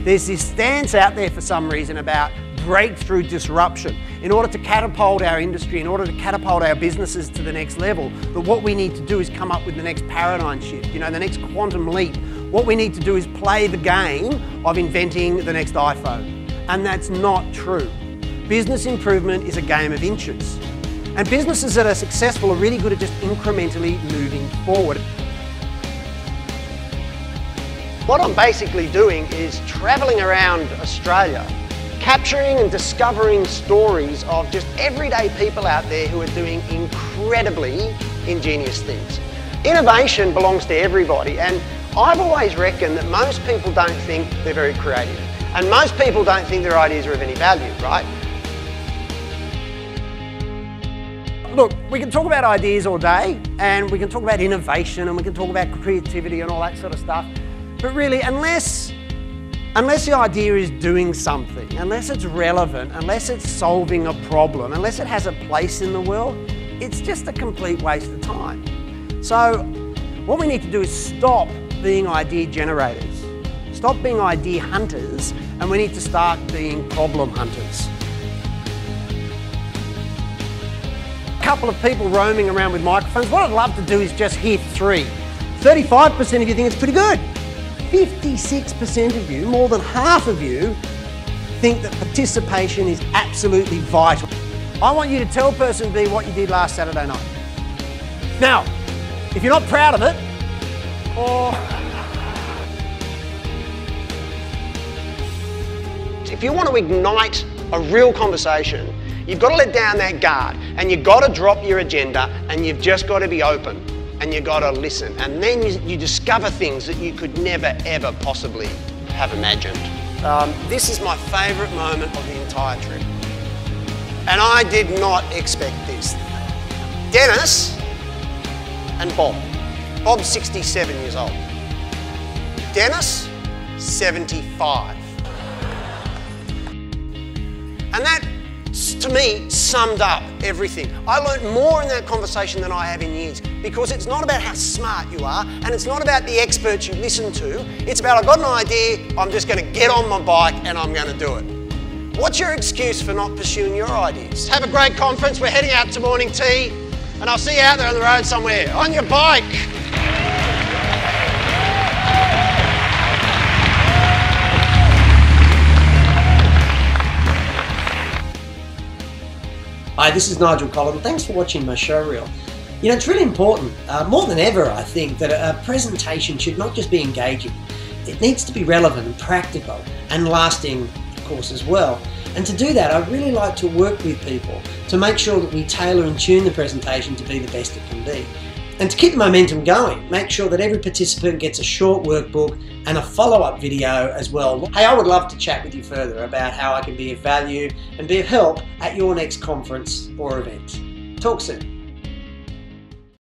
There's this stance out there for some reason about breakthrough disruption. In order to catapult our industry, in order to catapult our businesses to the next level, that what we need to do is come up with the next paradigm shift, the next quantum leap. What we need to do is play the game of inventing the next iPhone. And that's not true. Business improvement is a game of inches. And businesses that are successful are really good at just incrementally moving forward. What I'm basically doing is travelling around Australia, capturing and discovering stories of just everyday people out there who are doing incredibly ingenious things. Innovation belongs to everybody, and I've always reckoned that most people don't think they're very creative, and most people don't think their ideas are of any value, right? Look, we can talk about ideas all day, and we can talk about innovation, and we can talk about creativity and all that sort of stuff, but really, unless the idea is doing something, unless it's relevant, unless it's solving a problem, unless it has a place in the world, it's just a complete waste of time. So what we need to do is stop being idea generators, stop being idea hunters, and we need to start being problem hunters. A couple of people roaming around with microphones. What I'd love to do is just hear 3. 35% of you think it's pretty good. 56% of you, more than half of you, think that participation is absolutely vital. I want you to tell person B what you did last Saturday night. Now, if you're not proud of it, or if you want to ignite a real conversation, you've got to let down that guard, and you've got to drop your agenda, and you've just got to be open. And you've got to listen, and then you discover things that you could never ever possibly have imagined. This is my favourite moment of the entire trip, and I did not expect this. Dennis and Bob. Bob's 67 years old. Dennis, 75. And that, to me, summed up everything. I learned more in that conversation than I have in years, because it's not about how smart you are, and it's not about the experts you listen to. It's about, I've got an idea, I'm just going to get on my bike and I'm going to do it. What's your excuse for not pursuing your ideas? Have a great conference. We're heading out to morning tea, and I'll see you out there on the road somewhere, on your bike. Hi, this is Nigel Collin. Thanks for watching my showreel. It's really important, more than ever, I think, that a presentation should not just be engaging. It needs to be relevant and practical and lasting, of course, as well. And to do that, I really like to work with people to make sure that we tailor and tune the presentation to be the best it can be. And to keep the momentum going, make sure that every participant gets a short workbook and a follow-up video as well. Hey, I would love to chat with you further about how I can be of value and be of help at your next conference or event. Talk soon.